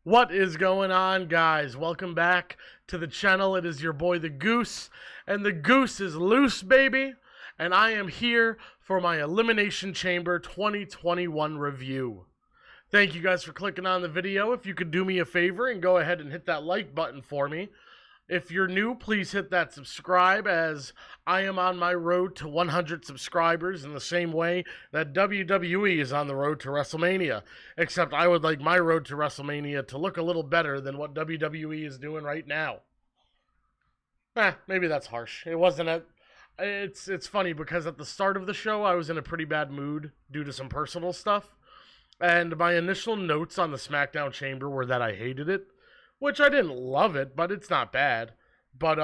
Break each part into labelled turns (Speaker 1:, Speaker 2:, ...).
Speaker 1: What is going on, guys? Welcome back to the channel. It is your boy, the Goose, and the Goose is loose, baby. And I am here for my Elimination Chamber 2021 review. Thank you guys for clicking on the video. If you could do me a favor and go ahead and hit that like button for me. If you're new, please hit that subscribe, as I am on my road to 100 subscribers in the same way that WWE is on the road to WrestleMania. Except I would like my road to WrestleMania to look a little better than what WWE is doing right now. Maybe that's harsh. It wasn't a... It's funny because at the start of the show, I was in a pretty bad mood due to some personal stuff. And my initial notes on the SmackDown Chamber were that I hated it. Which I didn't love it, but it's not bad. But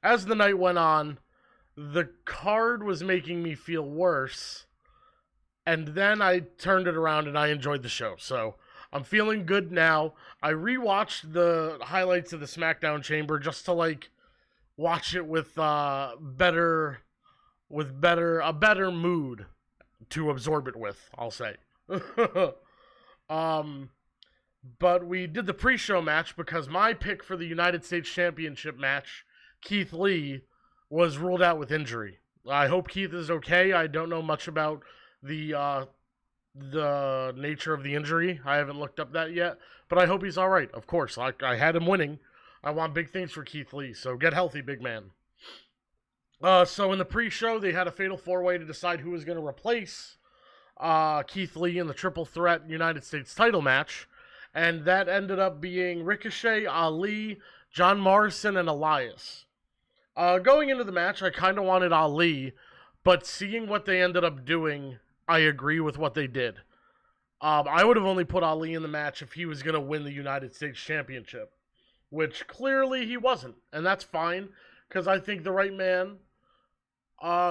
Speaker 1: as the night went on, the card was making me feel worse. And then I turned it around and I enjoyed the show. So I'm feeling good now. I rewatched the highlights of the SmackDown Chamber just to watch it with a better mood to absorb it with, I'll say. But we did the pre-show match because my pick for the United States Championship match, Keith Lee, was ruled out with injury. I hope Keith is okay. I don't know much about the nature of the injury. I haven't looked up that yet, but I hope he's all right. Of course, I had him winning. I want big things for Keith Lee, so get healthy, big man. So in the pre-show, they had a fatal four-way to decide who was going to replace Keith Lee in the triple threat United States title match. And that ended up being Ricochet, Ali, John Morrison, and Elias. Going into the match, I kind of wanted Ali, but seeing what they ended up doing, I agree with what they did. I would have only put Ali in the match if he was going to win the United States Championship, which clearly he wasn't, and that's fine, because I think the right man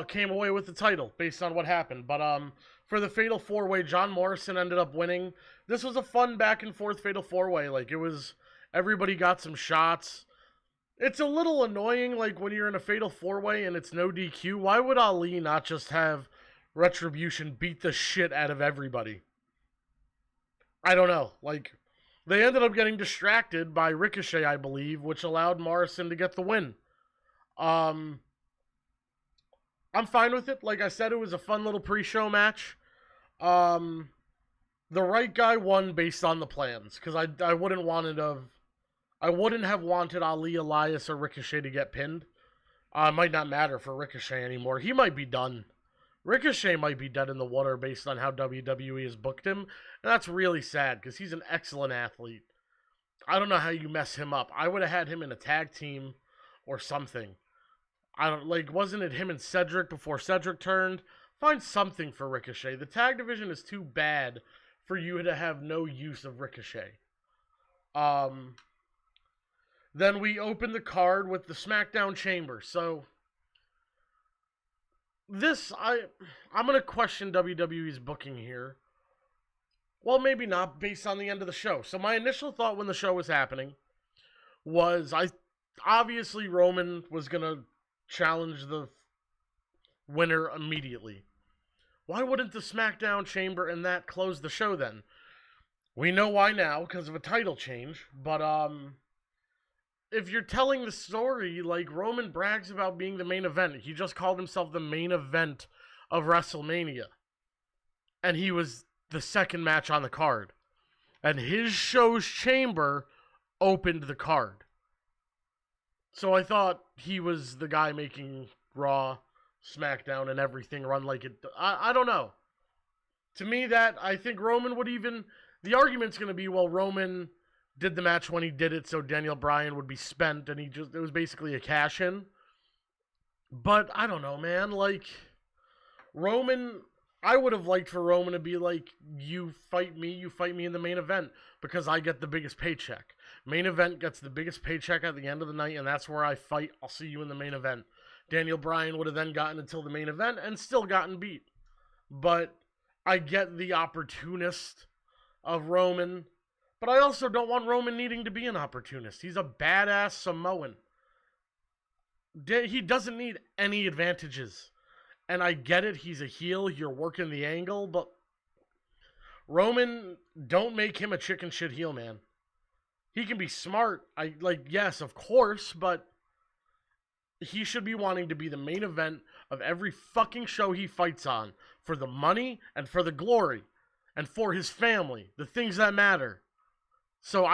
Speaker 1: came away with the title based on what happened. But for the Fatal 4-Way, John Morrison ended up winning. This was a fun back-and-forth Fatal 4-Way. Everybody got some shots. It's a little annoying, when you're in a Fatal 4-Way and it's no DQ. Why would Ali not just have Retribution beat the shit out of everybody? I don't know. They ended up getting distracted by Ricochet, I believe, which allowed Morrison to get the win. I'm fine with it. Like I said, it was a fun little pre-show match. The right guy won based on the plans, because I wouldn't have wanted Ali, Elias, or Ricochet to get pinned. It might not matter for Ricochet anymore. He might be done. Ricochet might be dead in the water based on how WWE has booked him, and that's really sad because he's an excellent athlete. I don't know how you mess him up. I would have had him in a tag team or something. Wasn't it him and Cedric before Cedric turned? Find something for Ricochet. The tag division is too bad for you to have no use of Ricochet. Then we open the card with the SmackDown Chamber. So I'm going to question WWE's booking here. Well, maybe not, based on the end of the show. So my initial thought when the show was happening was obviously Roman was going to challenge the winner immediately. Why wouldn't the SmackDown Chamber and that close the show then? We know why now, because of a title change, but if you're telling the story, Roman brags about being the main event. He just called himself the main event of WrestleMania. And he was the second match on the card. And his show's chamber opened the card. So I thought he was the guy making Raw, SmackDown, and everything run like it. I don't know. To me, I think Roman would even... The argument's going to be, well, Roman did the match when he did it, so Daniel Bryan would be spent, and it was basically a cash-in. But, I don't know, man. Roman... I would have liked for Roman to be you fight me in the main event, because I get the biggest paycheck. Main event gets the biggest paycheck at the end of the night, and that's where I fight. I'll see you in the main event. Daniel Bryan would have then gotten until the main event and still gotten beat. But I get the opportunist of Roman, but I also don't want Roman needing to be an opportunist. He's a badass Samoan. He doesn't need any advantages. And I get it, he's a heel, you're working the angle, but Roman, don't make him a chicken shit heel, man. He can be smart. Yes, of course, but he should be wanting to be the main event of every fucking show he fights on for the money and for the glory and for his family, the things that matter. So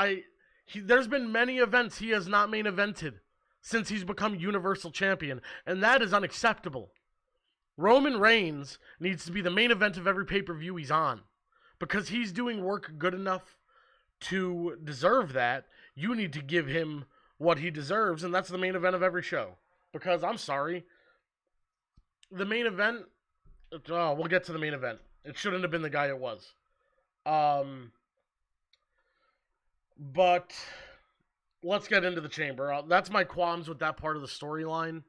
Speaker 1: there's been many events he has not main evented since he's become Universal Champion, and that is unacceptable. Roman Reigns needs to be the main event of every pay-per-view he's on because he's doing work good enough to deserve that. You need to give him what he deserves, and that's the main event of every show. Because, I'm sorry, the main event, we'll get to the main event. It shouldn't have been the guy it was. But let's get into the chamber. That's my qualms with that part of the storyline.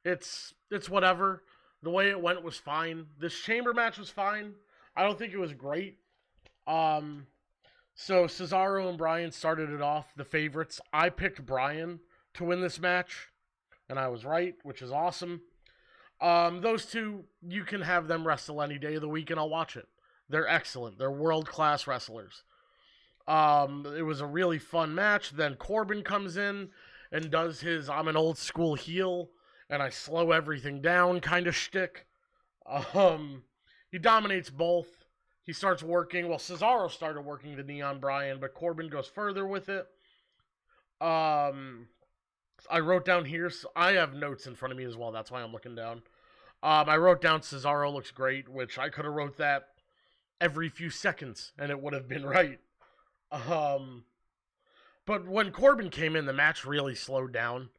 Speaker 1: It's whatever. The way it went was fine. This chamber match was fine. I don't think it was great. So Cesaro and Bryan started it off, the favorites. I picked Bryan to win this match, and I was right, which is awesome. Those two, you can have them wrestle any day of the week, and I'll watch it. They're excellent. They're world-class wrestlers. It was a really fun match. Then Corbin comes in and does his I'm an old school heel and I slow everything down kind of shtick. He dominates both. He starts working. Well, Cesaro started working the knee on Bryan, but Corbin goes further with it. I wrote down here, so I have notes in front of me as well. That's why I'm looking down. I wrote down Cesaro looks great, which I could have wrote that every few seconds, and it would have been right. But when Corbin came in, the match really slowed down.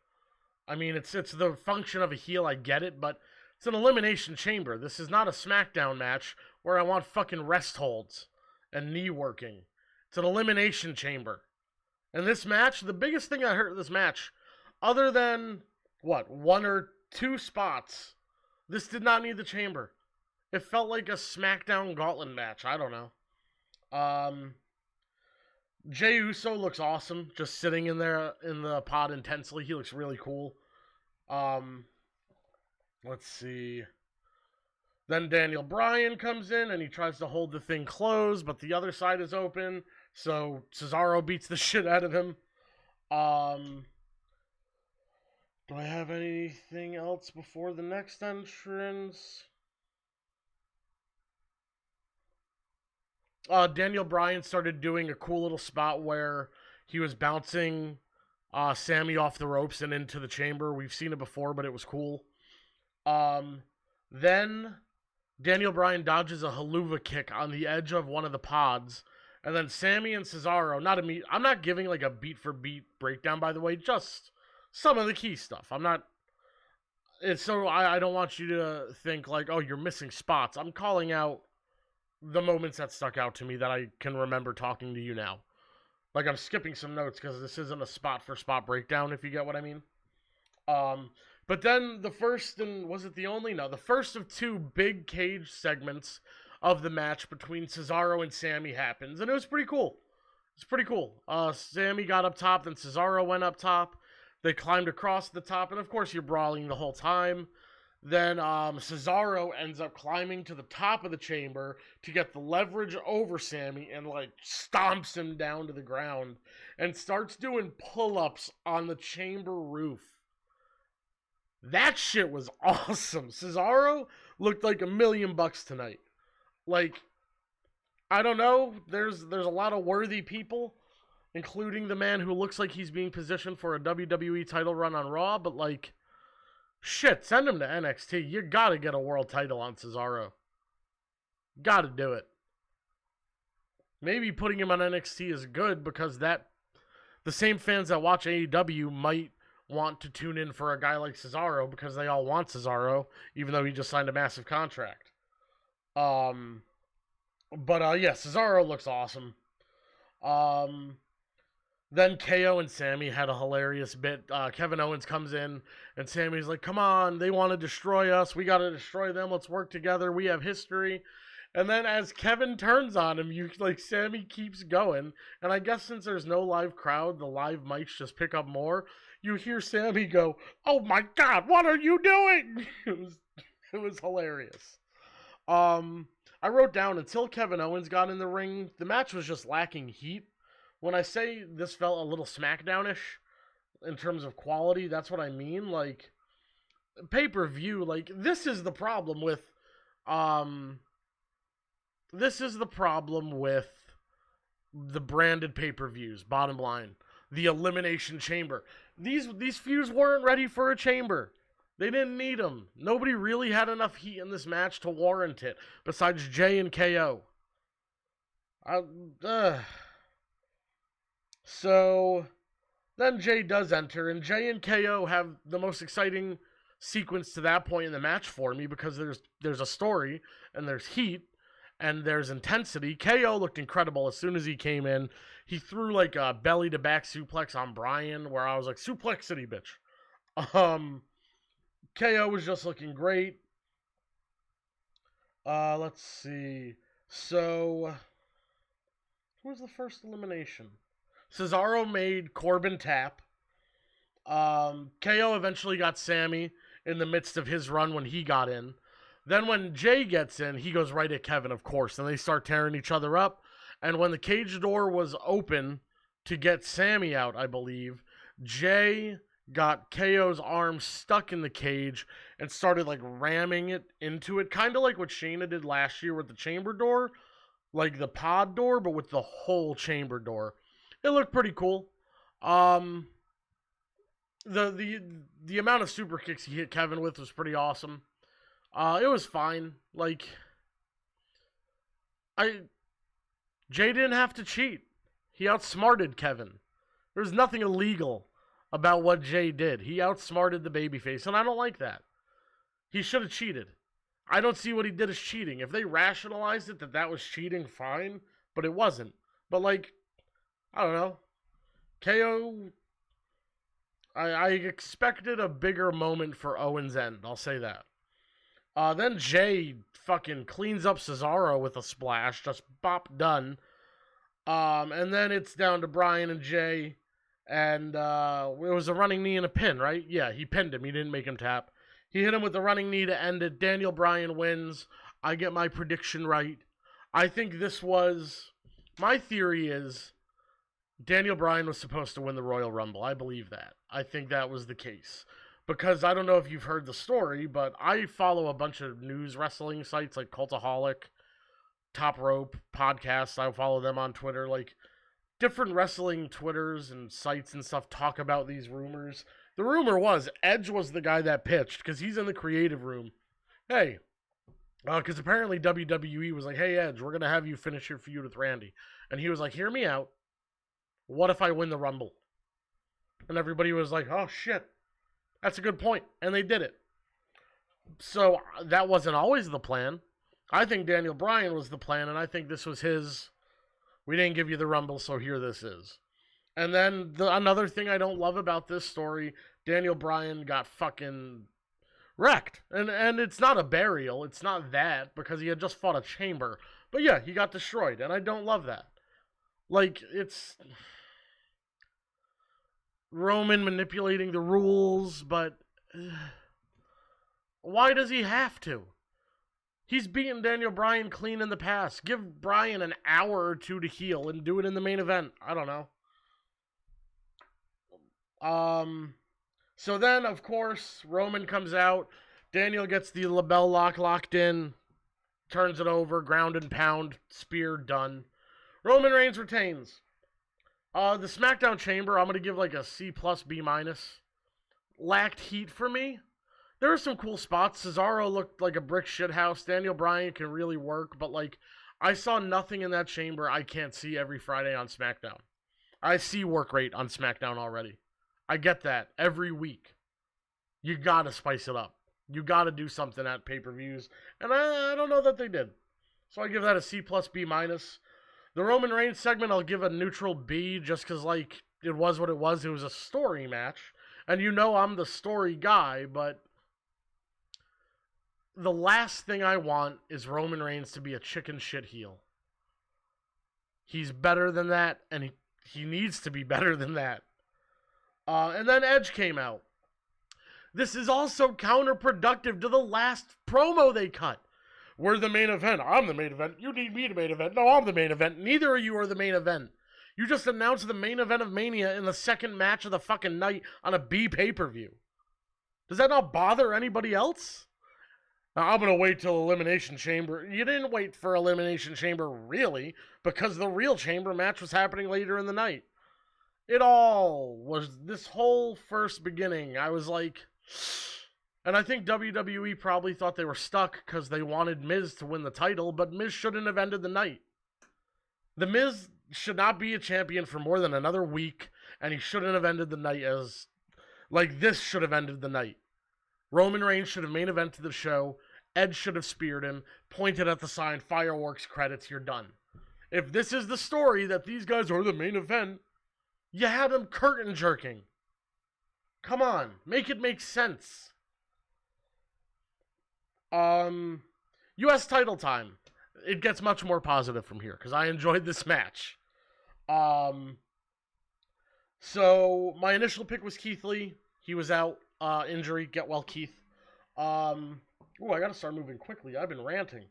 Speaker 1: I mean, it's the function of a heel, I get it, but it's an Elimination Chamber. This is not a SmackDown match where I want fucking rest holds and knee working. It's an Elimination Chamber. And this match, the biggest thing I heard of this match, other than, one or two spots, this did not need the chamber. It felt like a SmackDown Gauntlet match. I don't know. Jey Uso looks awesome, just sitting in there in the pod intensely. He looks really cool. Let's see. Then Daniel Bryan comes in and he tries to hold the thing closed, but the other side is open, so Cesaro beats the shit out of him. Do I have anything else before the next entrance? Daniel Bryan started doing a cool little spot where he was bouncing Sammy off the ropes and into the chamber. We've seen it before, but it was cool. Then Daniel Bryan dodges a haluva kick on the edge of one of the pods. And then Sammy and Cesaro, I'm not giving like a beat for beat breakdown, by the way, just some of the key stuff. I don't want you to think like, oh, you're missing spots. I'm calling out the moments that stuck out to me that I can remember talking to you now. Like, I'm skipping some notes because this isn't a spot-for-spot breakdown, if you get what I mean. But then the first, and was it the only? No, the first of two big cage segments of the match between Cesaro and Sammy happens, and it was pretty cool. It's pretty cool. Sammy got up top, then Cesaro went up top. They climbed across the top, and of course you're brawling the whole time. Then Cesaro ends up climbing to the top of the chamber to get the leverage over Sammy and like stomps him down to the ground and starts doing pull-ups on the chamber roof. That shit was awesome. Cesaro looked like $1 million tonight. Like, I don't know. There's a lot of worthy people, including the man who looks like he's being positioned for a WWE title run on Raw, but like, shit, send him to NXT. You gotta get a world title on Cesaro. Gotta do it. Maybe putting him on NXT is good because the same fans that watch AEW might want to tune in for a guy like Cesaro because they all want Cesaro, even though he just signed a massive contract. Yeah, Cesaro looks awesome. Then KO and Sammy had a hilarious bit. Kevin Owens comes in, and Sammy's like, come on, they want to destroy us. We got to destroy them. Let's work together. We have history. And then as Kevin turns on him, Sammy keeps going. And I guess since there's no live crowd, the live mics just pick up more. You hear Sammy go, oh my God, what are you doing? It was hilarious. I wrote down, until Kevin Owens got in the ring, the match was just lacking heat. when I say this felt a little SmackDown-ish in terms of quality, that's what I mean. Like, pay-per-view, like, this is the problem with the branded pay-per-views, bottom line. The Elimination Chamber. These feuds weren't ready for a chamber. They didn't need them. Nobody really had enough heat in this match to warrant it, besides Jay and KO. So, then Jay does enter, and Jay and KO have the most exciting sequence to that point in the match for me, because there's a story, and there's heat, and there's intensity. KO looked incredible as soon as he came in. He threw like a belly-to-back suplex on Bryan, where I was like, suplex city, bitch. KO was just looking great. Let's see. So, who was the first elimination? Cesaro made Corbin tap. KO eventually got Sammy in the midst of his run when he got in. Then when Jay gets in, he goes right at Kevin, of course, and they start tearing each other up. And when the cage door was open to get Sammy out, I believe, Jay got KO's arm stuck in the cage and started like ramming it into it, kind of like what Shayna did last year with the chamber door, like the pod door, but with the whole chamber door. It looked pretty cool. The amount of super kicks he hit Kevin with was pretty awesome. It was fine. Like, Jay didn't have to cheat. He outsmarted Kevin. There was nothing illegal about what Jay did. He outsmarted the babyface, and I don't like that. He should have cheated. I don't see what he did as cheating. If they rationalized it that was cheating, fine, but it wasn't. But, like, I don't know. KO, I expected a bigger moment for Owens' end. I'll say that. Then Jay fucking cleans up Cesaro with a splash. Just bop, done. And then it's down to Bryan and Jay. And it was a running knee and a pin, right? Yeah, he pinned him. He didn't make him tap. He hit him with the running knee to end it. Daniel Bryan wins. I get my prediction right. I think this was... My theory is Daniel Bryan was supposed to win the Royal Rumble. I believe that. I think that was the case. Because I don't know if you've heard the story, but I follow a bunch of news wrestling sites like Cultaholic, Top Rope, podcasts. I follow them on Twitter. Like, different wrestling Twitters and sites and stuff talk about these rumors. The rumor was Edge was the guy that pitched, because he's in the creative room. Hey, because apparently WWE was like, hey, Edge, we're going to have you finish your feud with Randy. And he was like, hear me out. What if I win the Rumble? And everybody was like, oh, shit. That's a good point. And they did it. So that wasn't always the plan. I think Daniel Bryan was the plan, and I think this was his... We didn't give you the Rumble, so here this is. And then another thing I don't love about this story, Daniel Bryan got fucking wrecked. And it's not a burial. It's not that, because he had just fought a chamber. But yeah, he got destroyed, and I don't love that. Like, it's... Roman manipulating the rules, but... Why does he have to? He's beaten Daniel Bryan clean in the past. Give Bryan an hour or two to heal and do it in the main event. I don't know. So then, of course, Roman comes out. Daniel gets the label lock locked in. Turns it over. Ground and pound. Spear done. Roman Reigns retains. The SmackDown Chamber, I'm going to give like a C+, B-. Lacked heat for me. There were some cool spots. Cesaro looked like a brick shithouse. Daniel Bryan can really work, but like, I saw nothing in that chamber I can't see every Friday on SmackDown. I see work rate on SmackDown already. I get that every week. You gotta spice it up. You gotta do something at pay-per-views, and I don't know that they did. So I give that a C+, B-. The Roman Reigns segment, I'll give a neutral B, just because like, it was what it was. It was a story match, and you know I'm the story guy, but the last thing I want is Roman Reigns to be a chicken shit heel. He's better than that, and he needs to be better than that. And then Edge came out. This is also counterproductive to the last promo they cut. We're the main event. I'm the main event. You need me to main event. No, I'm the main event. Neither of you are the main event. You just announced the main event of Mania in the second match of the fucking night on a B pay-per-view. Does that not bother anybody else? Now, I'm going to wait till Elimination Chamber. You didn't wait for Elimination Chamber, really, because the real Chamber match was happening later in the night. It all was this whole first beginning. I was like... And I think WWE probably thought they were stuck because they wanted Miz to win the title, but Miz shouldn't have ended the night. The Miz should not be a champion for more than another week, and he shouldn't have ended the night as... Like, this should have ended the night. Roman Reigns should have main evented the show. Edge should have speared him, pointed at the sign, fireworks, credits, you're done. If this is the story that these guys are the main event, you had them curtain jerking. Come on, make it make sense. U.S. title time. It gets much more positive from here, because I enjoyed this match. So, my initial pick was Keith Lee. He was out, injury, get well, Keith. Ooh, I gotta start moving quickly. I've been ranting.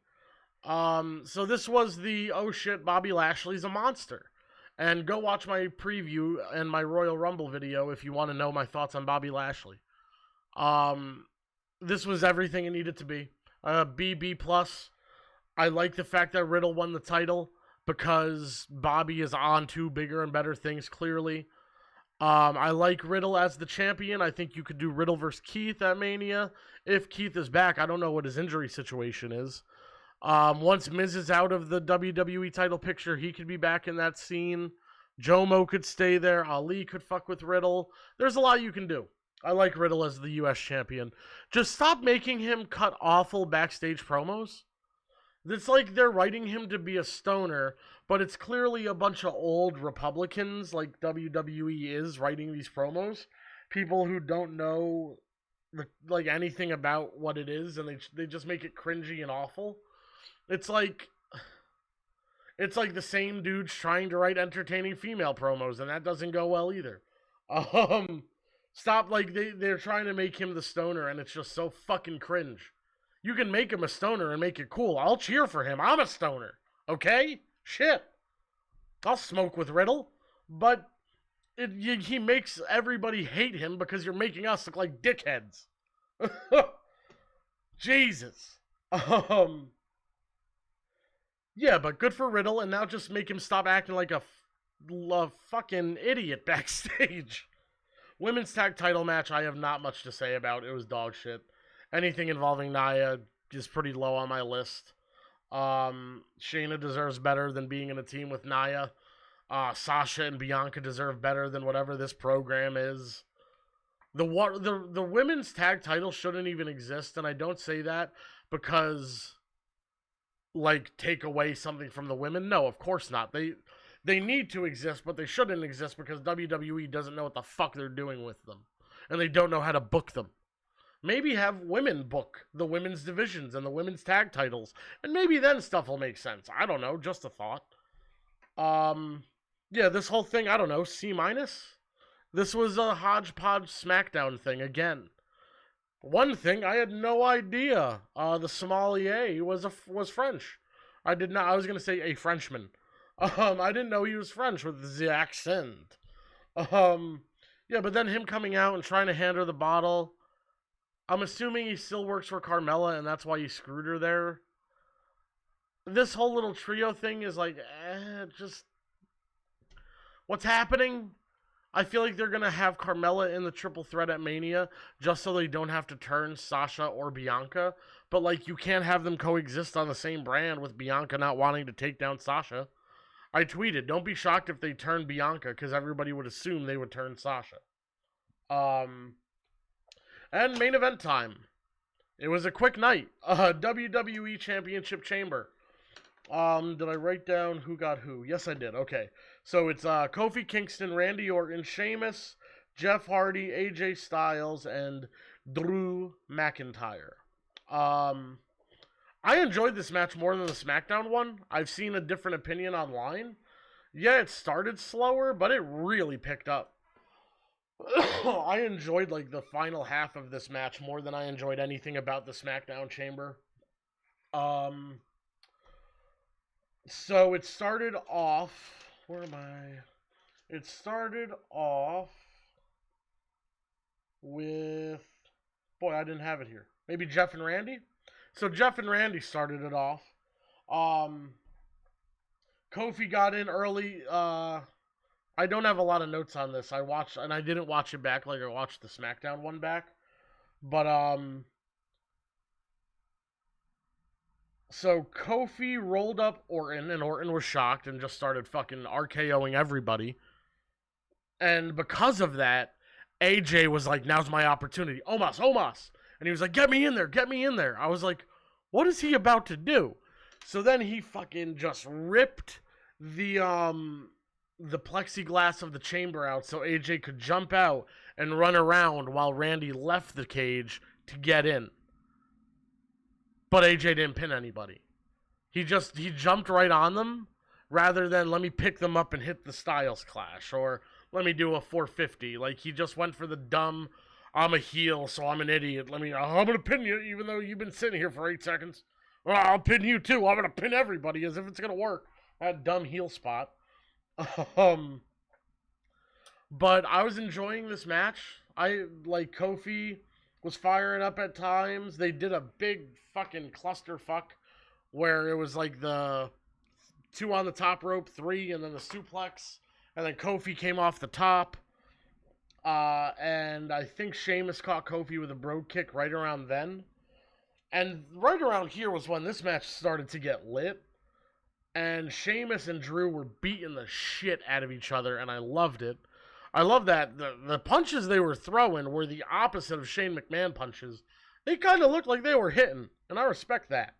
Speaker 1: So this was the, oh shit, Bobby Lashley's a monster. And go watch my preview and my Royal Rumble video if you want to know my thoughts on Bobby Lashley. This was everything it needed to be. B+. I like the fact that Riddle won the title because Bobby is on to bigger and better things, clearly. I like Riddle as the champion. I think you could do Riddle versus Keith at Mania. If Keith is back, I don't know what his injury situation is. Once Miz is out of the WWE title picture, he could be back in that scene. Jomo could stay there. Ali could fuck with Riddle. There's a lot you can do. I like Riddle as the U.S. champion. Just stop making him cut awful backstage promos. It's like they're writing him to be a stoner, but it's clearly a bunch of old Republicans, like WWE is, writing these promos. People who don't know like anything about what it is, and they just make it cringy and awful. It's like the same dudes trying to write entertaining female promos, and that doesn't go well either. Stop, like, they're trying to make him the stoner, and it's just so fucking cringe. You can make him a stoner and make it cool. I'll cheer for him. I'm a stoner. Okay? Shit. I'll smoke with Riddle. But he makes everybody hate him because you're making us look like dickheads. Jesus. Yeah, but good for Riddle, and now just make him stop acting like a fucking idiot backstage. Women's tag title match, I have not much to say about. It was dog shit. Anything involving Nia is pretty low on my list. Shayna deserves better than being in a team with Nia. Sasha and Bianca deserve better than whatever this program is. The women's tag title shouldn't even exist, and I don't say that because, like, take away something from the women. No, of course not. They need to exist, but they shouldn't exist because WWE doesn't know what the fuck they're doing with them. And they don't know how to book them. Maybe have women book the women's divisions and the women's tag titles. And maybe then stuff will make sense. I don't know, just a thought. Yeah, this whole thing, I don't know, C-. This was a hodgepodge SmackDown thing again. One thing, I had no idea the sommelier was French. I was going to say a Frenchman. I didn't know he was French with the accent. Yeah, but then him coming out and trying to hand her the bottle. I'm assuming he still works for Carmella, and that's why he screwed her there. This whole little trio thing is like, just... What's happening? I feel like they're going to have Carmella in the triple threat at Mania, just so they don't have to turn Sasha or Bianca. But, like, you can't have them coexist on the same brand with Bianca not wanting to take down Sasha. I tweeted, don't be shocked if they turn Bianca, because everybody would assume they would turn Sasha. And main event time. It was a quick night. WWE Championship Chamber. Did I write down who got who? Yes, I did. Okay. So it's Kofi Kingston, Randy Orton, Sheamus, Jeff Hardy, AJ Styles, and Drew McIntyre. I enjoyed this match more than the SmackDown one. I've seen a different opinion online. Yeah, it started slower, but it really picked up. I enjoyed, like, the final half of this match more than I enjoyed anything about the SmackDown Chamber. So it started off... Where am I? It started off with, boy, I didn't have it here. Maybe Jeff and Randy. So Jeff and Randy started it off. Um, Kofi got in early. I don't have a lot of notes on this. I watched, and I didn't watch it back like I watched the SmackDown one back. But so Kofi rolled up Orton, and Orton was shocked and just started fucking RKOing everybody. And because of that, AJ was like, "Now's my opportunity, Omos, Omos," and he was like, "Get me in there, get me in there." I was like, "What is he about to do?" So then he fucking just ripped the plexiglass of the chamber out so AJ could jump out and run around while Randy left the cage to get in. But AJ didn't pin anybody. He jumped right on them rather than let me pick them up and hit the Styles Clash or let me do a 450. Like he just went for the dumb I'm a heel, so I'm an idiot. I'm gonna pin you even though you've been sitting here for 8 seconds. Well, I'll pin you too. I'm gonna pin everybody as if it's gonna work. That dumb heel spot. Um, but I was enjoying this match. I like Kofi was firing up at times. They did a big fucking clusterfuck where it was like the two on the top rope, three, and then the suplex, and then Kofi came off the top. And I think Sheamus caught Kofi with a brogue kick right around then. And right around here was when this match started to get lit. And Sheamus and Drew were beating the shit out of each other, and I loved it. I love that the punches they were throwing were the opposite of Shane McMahon punches. They kind of looked like they were hitting, and I respect that.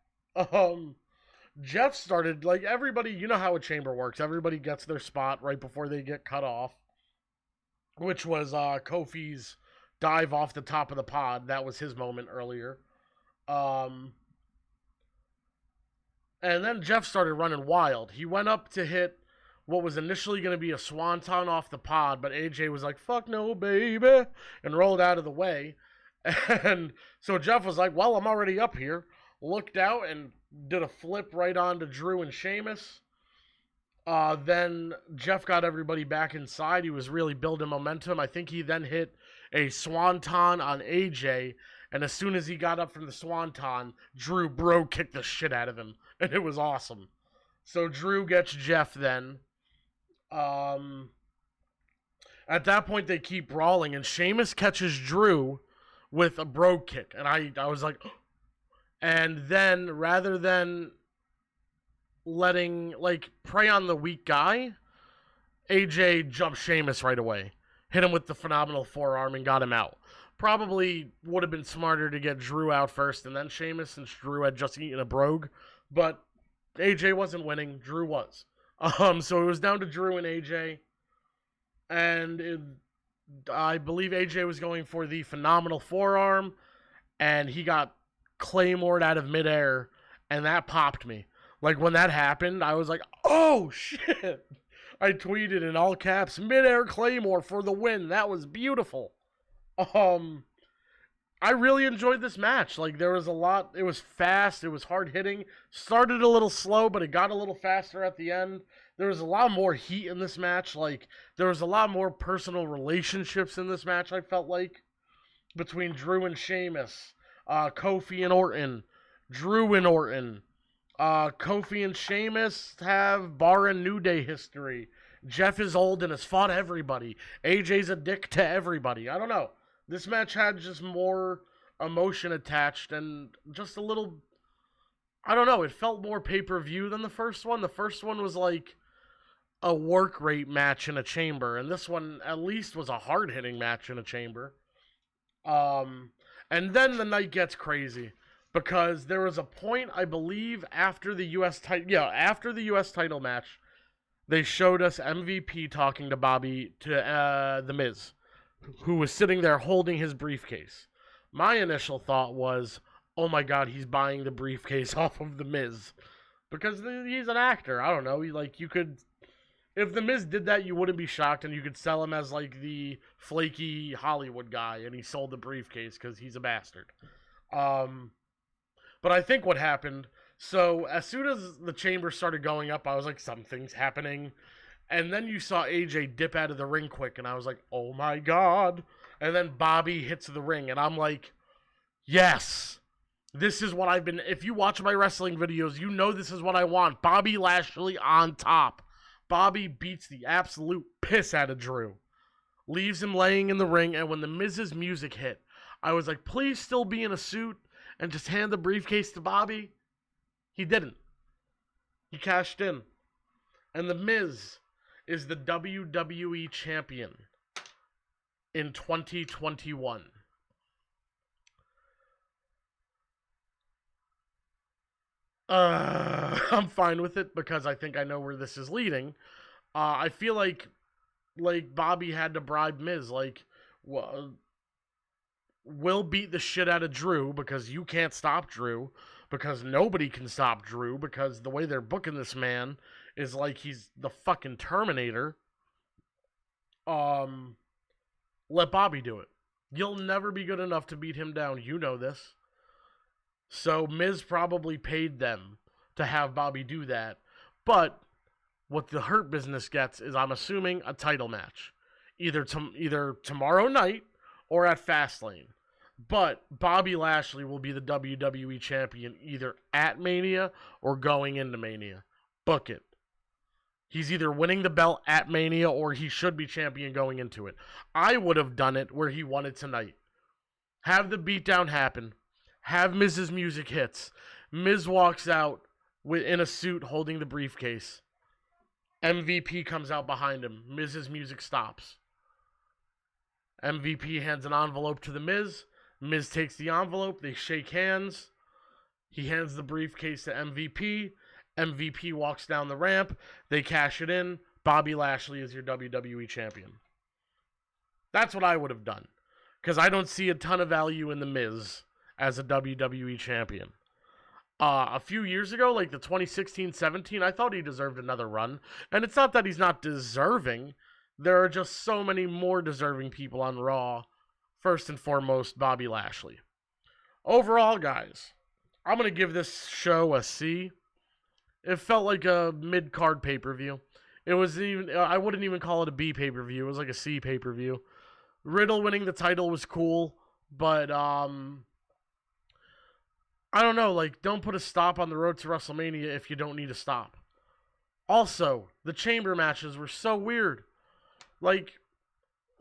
Speaker 1: Jeff started, like everybody, you know how a chamber works. Everybody gets their spot right before they get cut off, which was Kofi's dive off the top of the pod. That was his moment earlier. And then Jeff started running wild. He went up to hit what was initially going to be a swanton off the pod, but AJ was like, "Fuck no, baby," and rolled out of the way. And so Jeff was like, "Well, I'm already up here." Looked out and did a flip right onto Drew and Sheamus. Then Jeff got everybody back inside. He was really building momentum. I think he then hit a swanton on AJ, and as soon as he got up from the swanton, Drew bro kicked the shit out of him, and it was awesome. So Drew gets Jeff then. At that point, they keep brawling, and Sheamus catches Drew with a brogue kick, and I was like, and then rather than letting like prey on the weak guy, AJ jumped Sheamus right away, hit him with the phenomenal forearm, and got him out. Probably would have been smarter to get Drew out first and then Sheamus, since Drew had just eaten a brogue, but AJ wasn't winning. Drew was. So it was down to Drew and AJ, and I believe AJ was going for the phenomenal forearm, and he got claymored out of midair, and that popped me. Like when that happened, I was like, "Oh shit!" I tweeted in all caps, "Midair Claymore for the win." That was beautiful. I really enjoyed this match. Like there was a lot. It was fast. It was hard hitting. Started a little slow, but it got a little faster at the end. There was a lot more heat in this match. Like there was a lot more personal relationships in this match. I felt like between Drew and Sheamus, Kofi and Orton, Drew and Orton. Kofi and Sheamus have bar and New Day history. Jeff is old and has fought everybody. AJ's a dick to everybody. I don't know. This match had just more emotion attached and just a little, I don't know, it felt more pay-per-view than the first one. The first one was like a work rate match in a chamber, and this one at least was a hard-hitting match in a chamber. And then the night gets crazy because there was a point, I believe, after the U.S. title match, they showed us MVP talking to The Miz, who was sitting there holding his briefcase. My initial thought was, "Oh my God, he's buying the briefcase off of The Miz," because he's an actor. I don't know. You could, if The Miz did that, you wouldn't be shocked, and you could sell him as like the flaky Hollywood guy, and he sold the briefcase because he's a bastard. But I think what happened, so as soon as the chamber started going up, I was like, something's happening. And then you saw AJ dip out of the ring quick, and I was like, oh my God. And then Bobby hits the ring, and I'm like, yes, this is what I've been. If you watch my wrestling videos, you know this is what I want. Bobby Lashley on top. Bobby beats the absolute piss out of Drew, leaves him laying in the ring, and when the Miz's music hit, I was like, please still be in a suit and just hand the briefcase to Bobby. He didn't. He cashed in. And the Miz is the WWE champion in 2021. I'm fine with it because I think I know where this is leading. I feel like Bobby had to bribe Miz. Like, well, will beat the shit out of Drew because you can't stop Drew, because nobody can stop Drew, because the way they're booking this man is like he's the fucking Terminator. Let Bobby do it. You'll never be good enough to beat him down. You know this. So Miz probably paid them to have Bobby do that. But what the Hurt Business gets is, I'm assuming, a title match. Either tomorrow night or at Fastlane. But Bobby Lashley will be the WWE champion either at Mania or going into Mania. Book it. He's either winning the belt at Mania or he should be champion going into it. I would have done it where he won it tonight. Have the beatdown happen. Have Miz's music hits. Miz walks out in a suit holding the briefcase. MVP comes out behind him. Miz's music stops. MVP hands an envelope to the Miz. Miz takes the envelope. They shake hands. He hands the briefcase to MVP. MVP walks down the ramp. They cash it in. Bobby Lashley is your WWE champion. That's what I would have done. Because I don't see a ton of value in the Miz as a WWE champion. A few years ago, like the 2016-17, I thought he deserved another run. And it's not that he's not deserving. There are just so many more deserving people on Raw. First and foremost, Bobby Lashley. Overall, guys, I'm going to give this show a C. It felt like a mid-card pay-per-view. It was even, I wouldn't even call it a B pay-per-view. It was like a C pay-per-view. Riddle winning the title was cool, but I don't know, like, don't put a stop on the road to WrestleMania if you don't need a stop. Also, the chamber matches were so weird. Like,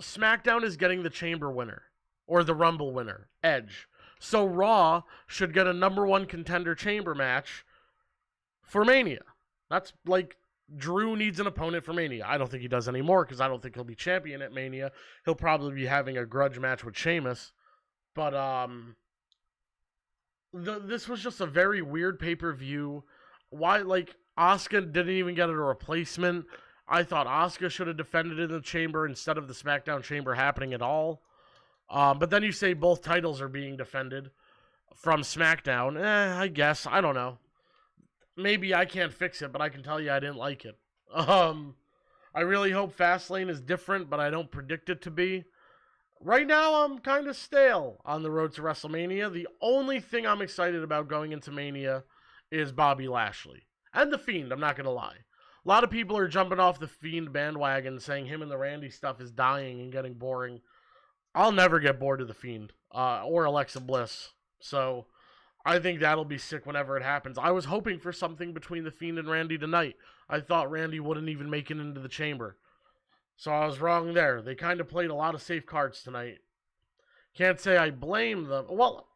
Speaker 1: SmackDown is getting the chamber winner, or the Rumble winner, Edge. So Raw should get a number one contender chamber match for Mania. That's like, Drew needs an opponent for Mania. I don't think he does anymore because I don't think he'll be champion at Mania. He'll probably be having a grudge match with Sheamus. But this was just a very weird pay-per-view. Why, like, Asuka didn't even get a replacement. I thought Asuka should have defended in the chamber instead of the SmackDown chamber happening at all. But then you say both titles are being defended from SmackDown. I guess. I don't know. Maybe I can't fix it, but I can tell you I didn't like it. I really hope Fastlane is different, but I don't predict it to be. Right now, I'm kind of stale on the road to WrestleMania. The only thing I'm excited about going into Mania is Bobby Lashley. And The Fiend, I'm not going to lie. A lot of people are jumping off the Fiend bandwagon, saying him and the Randy stuff is dying and getting boring. I'll never get bored of The Fiend, or Alexa Bliss. So, I think that'll be sick whenever it happens. I was hoping for something between The Fiend and Randy tonight. I thought Randy wouldn't even make it into the chamber. So I was wrong there. They kind of played a lot of safe cards tonight. Can't say I blame them. Well,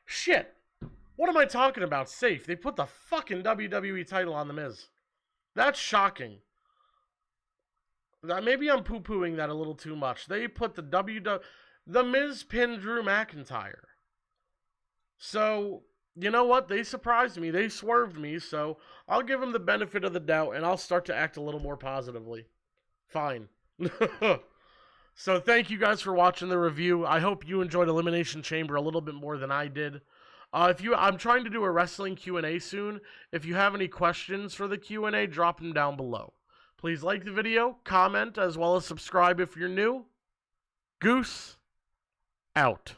Speaker 1: shit. What am I talking about? Safe. They put the fucking WWE title on The Miz. That's shocking. Maybe I'm poo-pooing that a little too much. They put the Miz pinned Drew McIntyre. So, you know what? They surprised me. They swerved me. So I'll give them the benefit of the doubt, and I'll start to act a little more positively. Fine. So thank you guys for watching the review. I hope you enjoyed Elimination Chamber a little bit more than I did. I'm trying to do a wrestling Q&A soon. If you have any questions for the Q&A, drop them down below. Please like the video, comment, as well as subscribe if you're new. Goose, out.